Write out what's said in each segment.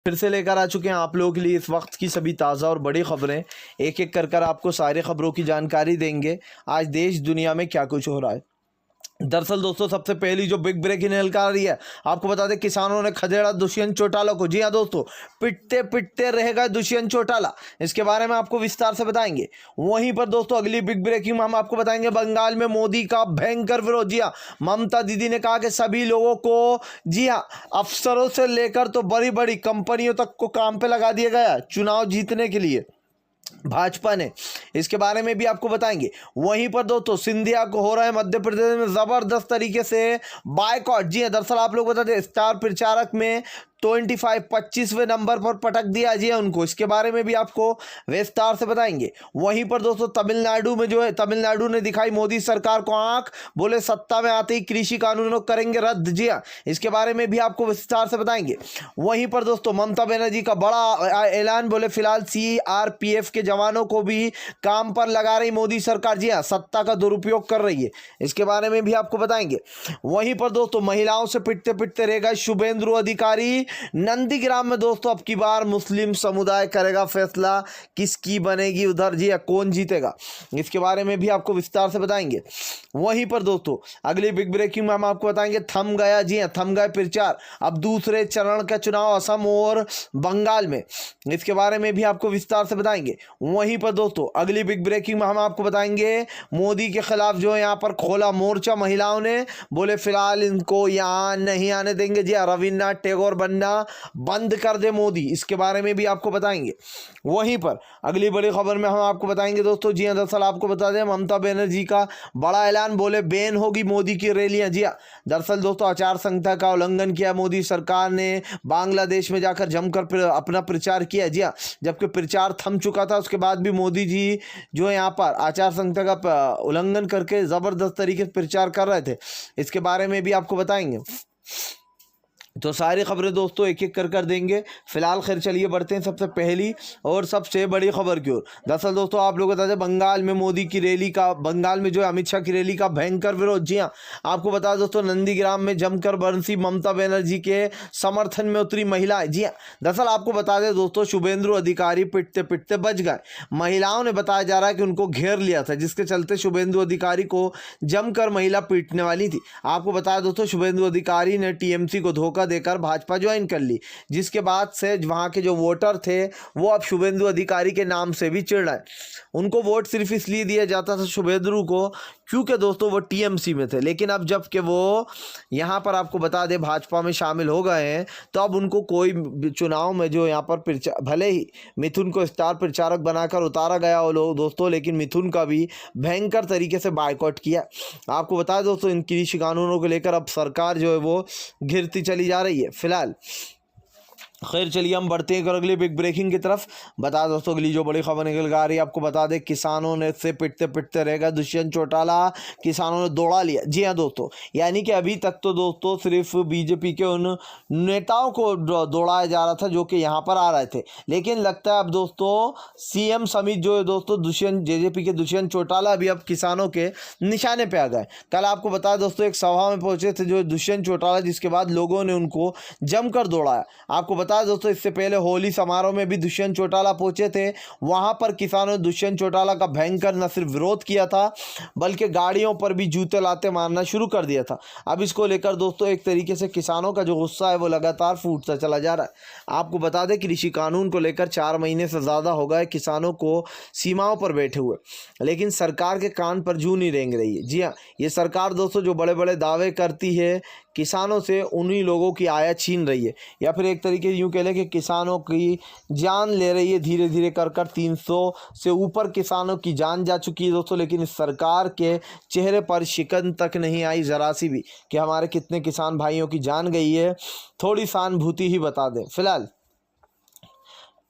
फिर से लेकर आ चुके हैं आप लोगों के लिए इस वक्त की सभी ताज़ा और बड़ी खबरें। एक एक कर आपको सारी खबरों की जानकारी देंगे आज देश दुनिया में क्या कुछ हो रहा है। दरअसल दोस्तों, सबसे पहली जो बिग ब्रेकिंग निकल आ रही है, आपको बता दें किसानों ने खदेड़ा दुष्यंत चौटाला को। जी हाँ दोस्तों, पिटते पिटते रह गए दुष्यंत चौटाला। इसके बारे में आपको विस्तार से बताएंगे। वहीं पर दोस्तों अगली बिग ब्रेकिंग में हम आपको बताएंगे बंगाल में मोदी का भयंकर विरोध। जी हाँ, ममता दीदी ने कहा कि सभी लोगों को, जी हाँ, अफसरों से लेकर तो बड़ी बड़ी कंपनियों तक को काम पे लगा दिया गया चुनाव जीतने के लिए भाजपा ने। इसके बारे में भी आपको बताएंगे। वहीं पर दोस्तों सिंधिया को हो रहा है मध्य प्रदेश में जबरदस्त तरीके से बायकॉट। जी हां, दरअसल आप लोग बता दें स्टार प्रचारक में 25वें नंबर पर पटक दिया जी उनको। इसके बारे में भी आपको विस्तार से बताएंगे। वहीं पर दोस्तों तमिलनाडु में जो है, तमिलनाडु ने दिखाई मोदी सरकार को आंख, बोले सत्ता में आते ही कृषि कानूनों करेंगे रद्द। जी हाँ, इसके बारे में भी आपको विस्तार से बताएंगे। वहीं पर दोस्तों ममता बनर्जी का बड़ा ऐलान, बोले फिलहाल सीआरपीएफ के जवानों को भी काम पर लगा रही मोदी सरकार। जी हाँ, सत्ता का दुरुपयोग कर रही है। इसके बारे में भी आपको बताएंगे। वहीं पर दोस्तों महिलाओं से पिटते पिटते रह गए शुभेंदु अधिकारी नंदीग्राम में। दोस्तों अब की बार मुस्लिम समुदाय करेगा फैसला किसकी बनेगी उधर। जी कौन जीतेगा, इसके बारे में भी आपको विस्तार से बताएंगे। वहीं पर दोस्तों अगली बिग ब्रेकिंग में हम आपको बताएंगे थम गया, जी हां, थम गए प्रचार अब दूसरे चरण का चुनाव असम और बंगाल में। इसके बारे में भी आपको विस्तार से बताएंगे। वहीं पर दोस्तों अगली बिग ब्रेकिंग में हम आपको बताएंगे मोदी के खिलाफ जो यहां पर खोला मोर्चा महिलाओं ने, बोले फिलहाल इनको यहां नहीं आने देंगे। जी रविन्द्रनाथ टैगोर बनना बंद कर दे मोदी। इसके बारे में भी आपको बताएंगे। वहीं पर अगली बड़ी खबर में हम आपको बताएंगे दोस्तों, जी हां, दरअसल आपको बता दें ममता बनर्जी का बड़ा ऐलान, बोले बैन होगी मोदी की रैलियां। जी हां, दरअसल दोस्तों आचार संहिता का उल्लंघन किया मोदी सरकार ने, बांग्लादेश में जाकर जमकर अपना प्रचार किया। जी हां, जबकि प्रचार थम चुका था उसके बाद भी मोदी जी जो है यहाँ पर आचार संहिता का उल्लंघन करके जबरदस्त तरीके से प्रचार कर रहे थे। इसके बारे में भी आपको बताएंगे। तो सारी खबरें दोस्तों एक एक कर देंगे। फिलहाल खैर चलिए बढ़ते हैं सबसे पहली और सबसे बड़ी खबर की ओर। दरअसल दोस्तों आप लोग बता दें बंगाल में मोदी की रैली का, बंगाल में जो अमित शाह की रैली का भयंकर विरोध। जी हाँ, आपको बता दोस्तों नंदीग्राम में जमकर बरसी ममता बनर्जी के समर्थन में उतरी महिलाएं। जी हाँ, दरअसल आपको बता दें दोस्तों शुभेंदु अधिकारी पिटते पिटते बच गए। महिलाओं ने बताया जा रहा है कि उनको घेर लिया था, जिसके चलते शुभेंदु अधिकारी को जमकर महिला पीटने वाली थी। आपको बताया दोस्तों शुभेंदु अधिकारी ने टीएमसी को धोखा देकर भाजपा ज्वाइन कर ली, जिसके बाद से वहां के जो वोटर थे वो अब शुभेंदु अधिकारी के नाम से भी चिढ़ रहे। उनको वोट सिर्फ इसलिए दिया जाता था शुभेंदु को क्योंकि दोस्तों वो टीएमसी में थे, लेकिन अब जब के वो यहाँ पर आपको बता दें भाजपा में शामिल हो गए हैं तो अब उनको कोई चुनाव में जो यहाँ पर भले ही मिथुन को स्टार प्रचारक बनाकर उतारा गया हो दोस्तों, लेकिन मिथुन का भी भयंकर तरीके से बायकॉट किया। आपको बता दोस्तों इन कृषि कानूनों को लेकर अब सरकार जो है वो घिरती चली जा रही है। फिलहाल खैर चलिए हम बढ़ते हैं अगली बिग ब्रेकिंग की तरफ। बता दोस्तों अगली जो बड़ी खबर निकल आ रही है, आपको बता दें किसानों ने से पिटते पिटते रह गए दुष्यंत चौटाला, किसानों ने दौड़ा लिया। जी हाँ दोस्तों, यानी कि अभी तक तो दोस्तों सिर्फ बीजेपी के उन नेताओं को दौड़ाया जा रहा था जो कि यहाँ पर आ रहे थे, लेकिन लगता है अब दोस्तों सीएम समित जो है दोस्तों दुष्यंत जेजेपी के दुष्यंत चौटाला भी अब किसानों के निशाने पे आ गए। कल आपको बताया दोस्तों एक सभा में पहुंचे थे जो दुष्यंत चौटाला, जिसके बाद लोगों ने उनको जमकर दौड़ाया। आपको बता दोस्तों इससे पहले होली समारोह में भी दुष्यंत चौटाला पहुंचे थे। वहां पर किसानों ने दुष्यंत चौटाला का भयंकर न सिर्फ विरोध किया था बल्कि गाड़ियों पर भी जूते लाते मारना शुरू कर दिया था। अब इसको लेकर दोस्तों एक तरीके से किसानों का जो गुस्सा है वो लगातार फूटता चला जा रहा है। आपको बता दें कृषि कानून को लेकर 4 महीने से ज़्यादा हो गए किसानों को सीमाओं पर बैठे हुए, लेकिन सरकार के कान पर जू नहीं रेंग रही है। जी हाँ, ये सरकार दोस्तों जो बड़े बड़े दावे करती है किसानों से, उन्हीं लोगों की आय छीन रही है, या फिर एक तरीके यूँ कह लें कि किसानों की जान ले रही है। धीरे धीरे कर 300 से ऊपर किसानों की जान जा चुकी है दोस्तों, लेकिन इस सरकार के चेहरे पर शिकन तक नहीं आई ज़रा सी भी कि हमारे कितने किसान भाइयों की जान गई है। थोड़ी सहानुभूति ही बता दें। फिलहाल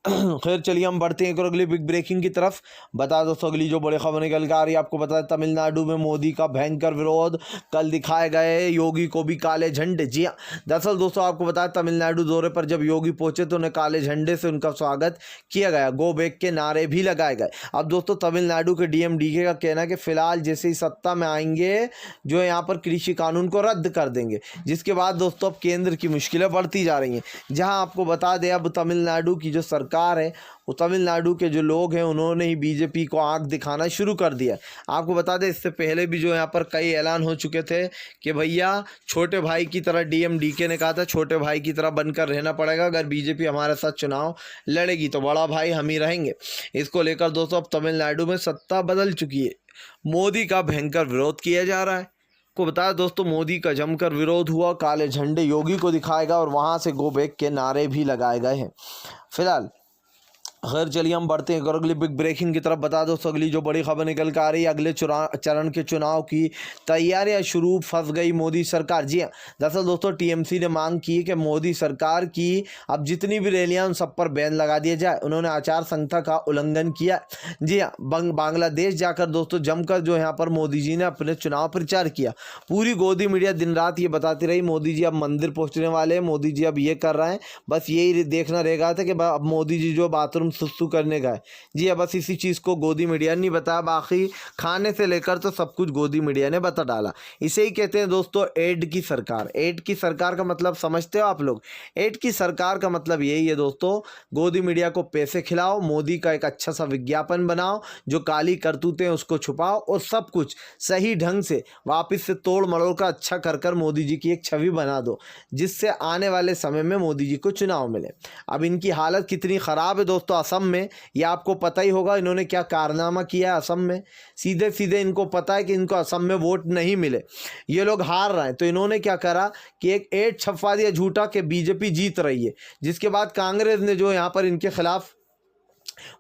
खैर चलिए हम बढ़ते हैं एक और अगली बिग ब्रेकिंग की तरफ। बता दोस्तों अगली जो बड़ी खबर निकल के आ रही है, आपको बता दें तमिलनाडु में मोदी का भयंकर विरोध, कल दिखाए गए योगी को भी काले झंडे। जी हाँ, दरअसल दोस्तों आपको बताया तमिलनाडु दौरे पर जब योगी पहुंचे तो उन्हें काले झंडे से उनका स्वागत किया गया, गो बैक के नारे भी लगाए गए। अब दोस्तों तमिलनाडु के डीएमडीके का कहना है कि फिलहाल जैसे ही सत्ता में आएंगे जो है यहाँ पर कृषि कानून को रद्द कर देंगे, जिसके बाद दोस्तों अब केंद्र की मुश्किलें बढ़ती जा रही हैं। जहाँ आपको बता दें अब तमिलनाडु की जो सरकार है, वो तमिलनाडु के जो लोग हैं उन्होंने ही बीजेपी को आंख दिखाना शुरू कर दिया। आपको बता दें इससे पहले भी जो यहाँ पर कई ऐलान हो चुके थे कि भैया छोटे भाई की तरह, डीएमडीके ने कहा था छोटे भाई की तरह बनकर रहना पड़ेगा, अगर बीजेपी हमारे साथ चुनाव लड़ेगी तो बड़ा भाई हम ही रहेंगे। इसको लेकर दोस्तों अब तमिलनाडु में सत्ता बदल चुकी है, मोदी का भयंकर विरोध किया जा रहा है। को बताया दोस्तों मोदी का जमकर विरोध हुआ, काले झंडे योगी को दिखाएगा और वहां से गो बैक के नारे भी लगाए गए हैं। फिलहाल खैर चलिए हम बढ़ते हैं और अगली बिग ब्रेकिंग की तरफ। बता दो अगली जो बड़ी खबर निकल कर आ रही है, अगले चरण के चुनाव की तैयारियां शुरू, फंस गई मोदी सरकार। जी हाँ, दरअसल दोस्तों टीएमसी ने मांग की कि मोदी सरकार की अब जितनी भी रैलियां उन सब पर बैन लगा दिया जाए। उन्होंने आचार संहिता का उल्लंघन किया। जी हाँ, बांग्लादेश जाकर दोस्तों जमकर जो यहाँ पर मोदी जी ने अपने चुनाव प्रचार किया। पूरी गोदी मीडिया दिन रात ये बताती रही मोदी जी अब मंदिर पहुँचने वाले हैं, मोदी जी अब ये कर रहे हैं। बस यही देखना रह गया था कि अब मोदी जी जो बाथरूम सुसु करने गए। जी बस इसी चीज़ को गोदी मीडिया ने बताया, बाकी खाने से लेकर तो सब कुछ गोदी मीडिया ने बता डाला। इसे ही कहते हैं दोस्तों एड की सरकार। एड की सरकार का मतलब समझते हो आप लोग? एड की सरकार का मतलब यही है दोस्तों, गोदी मीडिया को पैसे खिलाओ, मोदी का एक अच्छा सा विज्ञापन बनाओ, जो काली करतूतें हैं उसको छुपाओ और सब कुछ सही ढंग से वापस से तोड़ मरोड़ कर अच्छा कर कर मोदी जी की एक छवि बना दो, जिससे आने वाले समय में मोदी जी को चुनाव मिले। अब इनकी हालत कितनी ख़राब है दोस्तों असम में, ये आपको पता ही होगा। इन्होंने क्या कारनामा किया है असम में। सीधे सीधे इनको पता है कि इनको असम में वोट नहीं मिले, ये लोग हार रहे हैं, तो इन्होंने क्या करा कि एक एड छपवा दिया झूठा कि बीजेपी जीत रही है। जिसके बाद कांग्रेस ने जो यहाँ पर इनके खिलाफ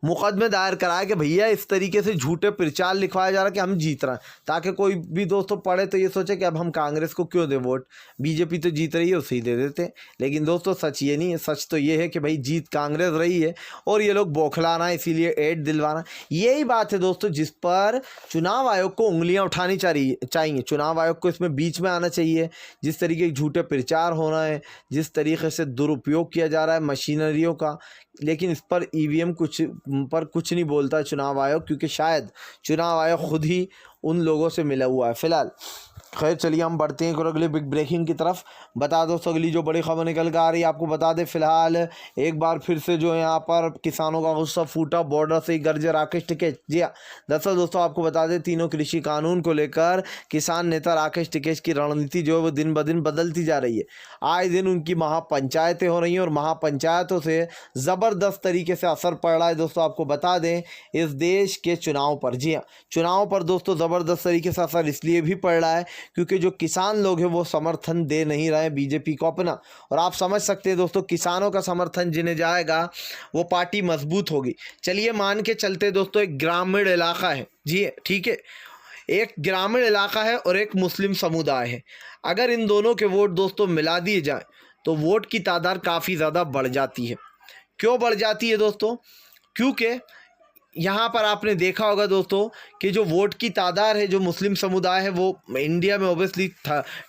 मुकदमे दायर कराया कि भैया इस तरीके से झूठे प्रचार लिखवाया जा रहा है कि हम जीत रहे हैं, ताकि कोई भी दोस्तों पढ़े तो ये सोचे कि अब हम कांग्रेस को क्यों दें वोट, बीजेपी तो जीत रही है उसे ही दे देते। लेकिन दोस्तों सच ये नहीं है, सच तो ये है कि भाई जीत कांग्रेस रही है और ये लोग बौखलाना है, इसीलिए एड दिलवाना। यही बात है दोस्तों जिस पर चुनाव आयोग को उंगलियां उठानी चाहिए। चुनाव आयोग को इसमें बीच में आना चाहिए। जिस तरीके के झूठे प्रचार हो रहे हैं, जिस तरीके से दुरुपयोग किया जा रहा है मशीनरियों का, लेकिन इस पर ईवीएम कुछ नहीं बोलता चुनाव आयोग, क्योंकि शायद चुनाव आयोग खुद ही उन लोगों से मिला हुआ है। फिलहाल खैर चलिए हम बढ़ते हैं और अगली बिग ब्रेकिंग की तरफ। बता दो अगली जो बड़ी खबर निकल कर आ रही है, आपको बता दें फिलहाल एक बार फिर से जो है यहाँ पर किसानों का गुस्सा फूटा, बॉर्डर से ही गरजे राकेश टिकैत। जी हाँ, दरअसल दोस्तों आपको बता दें तीनों कृषि कानून को लेकर किसान नेता राकेश टिकैत की रणनीति जो है वो दिन ब दिन बदलती जा रही है। आए दिन उनकी महापंचायतें हो रही हैं और महापंचायतों से ज़बरदस्त तरीके से असर पड़ रहा है दोस्तों। आपको बता दें इस देश के चुनाव पर, जी हाँ चुनाव पर दोस्तों ज़बरदस्त तरीके से असर इसलिए भी पड़ रहा है क्योंकि जो किसान लोग हैं वो समर्थन दे नहीं रहे बीजेपी को अपना। और आप समझ सकते हैं दोस्तों किसानों का समर्थन जिन्हें जाएगा वो पार्टी मजबूत होगी। चलिए मान के चलते दोस्तों एक ग्रामीण इलाका है, जी ठीक है, एक ग्रामीण इलाका है और एक मुस्लिम समुदाय है। अगर इन दोनों के वोट दोस्तों मिला दिए जाएं तो वोट की तादाद काफ़ी ज़्यादा बढ़ जाती है। क्यों बढ़ जाती है दोस्तों? क्योंकि यहाँ पर आपने देखा होगा दोस्तों कि जो वोट की तादाद है, जो मुस्लिम समुदाय है वो इंडिया में ओबियसली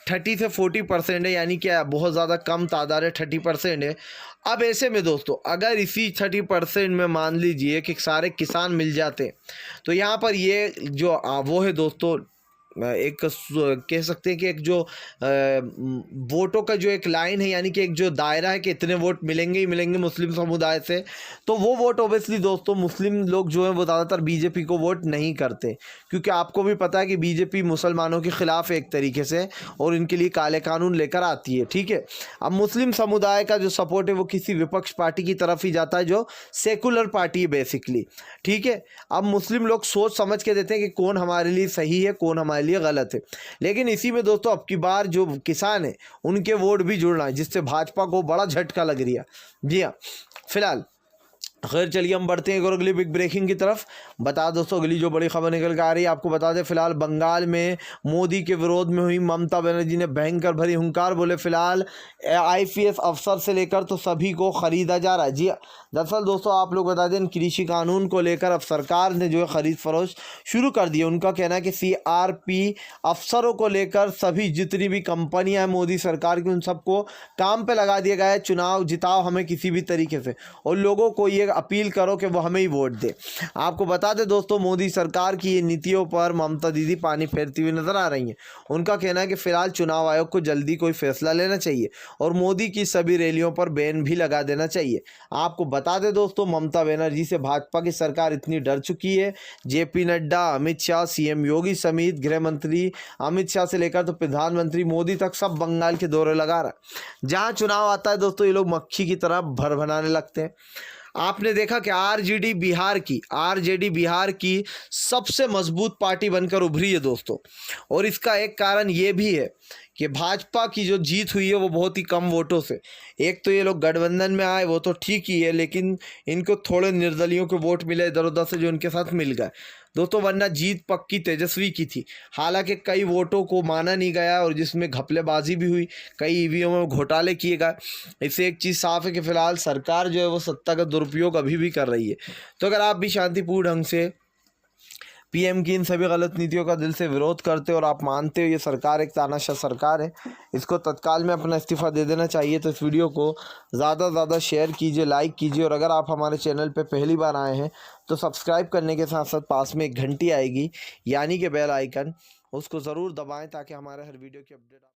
30 से 40% है, यानी कि बहुत ज़्यादा कम तादाद है, 30% है। अब ऐसे में दोस्तों अगर इसी 30% में मान लीजिए कि सारे किसान मिल जाते तो यहाँ पर ये जो वो है दोस्तों एक कह सकते हैं कि एक जो वोटों का जो एक लाइन है, यानी कि एक जो दायरा है कि इतने वोट मिलेंगे ही मिलेंगे मुस्लिम समुदाय से, तो वो वोट ओबियसली दोस्तों मुस्लिम लोग जो हैं वो ज़्यादातर बीजेपी को वोट नहीं करते, क्योंकि आपको भी पता है कि बीजेपी मुसलमानों के ख़िलाफ़ है एक तरीके से और इनके लिए काले कानून लेकर आती है। ठीक है, अब मुस्लिम समुदाय का जो सपोर्ट है वो किसी विपक्ष पार्टी की तरफ ही जाता है जो सेकुलर पार्टी है बेसिकली। ठीक है, अब मुस्लिम लोग सोच समझ के देते हैं कि कौन हमारे लिए सही है कौन हमारे लिए गलत है। लेकिन इसी में दोस्तों अब की बार जो किसान है उनके वोट भी जुड़ रहे हैं, जिससे भाजपा को बड़ा झटका लग रही है। जी हाँ, फिलहाल खैर चलिए हम बढ़ते हैं एक और अगली बिग ब्रेकिंग की तरफ। बता दोस्तों अगली जो बड़ी खबर निकल के आ रही है आपको बता दें, फिलहाल बंगाल में मोदी के विरोध में हुई ममता बनर्जी ने भयंकर भरी हुंकार बोले फिलहाल आईपीएस अफसर से लेकर तो सभी को खरीदा जा रहा है। जी दरअसल दोस्तों आप लोग बता दें, कृषि कानून को लेकर अब सरकार ने जो है खरीद फरोख्त शुरू कर दी है। उनका कहना है कि सीआरपी अफसरों को लेकर सभी जितनी भी कंपनियां हैं मोदी सरकार की उन सबको काम पे लगा दिया गया है। चुनाव जिताओ हमें किसी भी तरीके से, और लोगों को ये अपील करो कि वो हमें ही वोट दे। आपको बता दें दोस्तों मोदी सरकार की ये नीतियों पर ममता दीदी पानी फेरती हुई नजर आ रही हैं। उनका कहना है कि फिलहाल चुनाव आयोग को जल्दी कोई फैसला लेना चाहिए और मोदी की सभी रैलियों पर बैन भी लगा देना चाहिए। आपको बता दें दोस्तों ममता बनर्जी से भाजपा की सरकार इतनी डर चुकी है, जेपी नड्डा, अमित शाह, सीएम योगी समेत गृह मंत्री अमित शाह से लेकर तो प्रधानमंत्री मोदी तक सब बंगाल के दौरे लगा रहा है। जहां चुनाव आता है दोस्तों ये लोग मक्खी की तरह भर बनाने लगते हैं। आपने देखा कि आरजेडी बिहार की सबसे मजबूत पार्टी बनकर उभरी है दोस्तों, और इसका एक कारण ये भी है कि भाजपा की जो जीत हुई है वो बहुत ही कम वोटों से। एक तो ये लोग गठबंधन में आए वो तो ठीक ही है, लेकिन इनको थोड़े निर्दलियों के वोट मिले इधर उधर से जो इनके साथ मिल गए दोस्तों, वरना जीत पक्की तेजस्वी की थी। हालांकि कई वोटों को माना नहीं गया और जिसमें घपलेबाजी भी हुई, कई ईवीएम में घोटाले किए गए। इससे एक चीज़ साफ है कि फिलहाल सरकार जो है वो सत्ता का दुरुपयोग अभी भी कर रही है। तो अगर आप भी शांतिपूर्ण ढंग से पीएम की इन सभी गलत नीतियों का दिल से विरोध करते हो और आप मानते हो ये सरकार एक तानाशाह सरकार है, इसको तत्काल में अपना इस्तीफ़ा दे देना चाहिए। तो इस वीडियो को ज़्यादा से ज़्यादा शेयर कीजिए, लाइक कीजिए, और अगर आप हमारे चैनल पे पहली बार आए हैं तो सब्सक्राइब करने के साथ साथ पास में एक घंटी आएगी यानी कि बेल आइकन, उसको ज़रूर दबाएँ ताकि हमारे हर वीडियो की अपडेट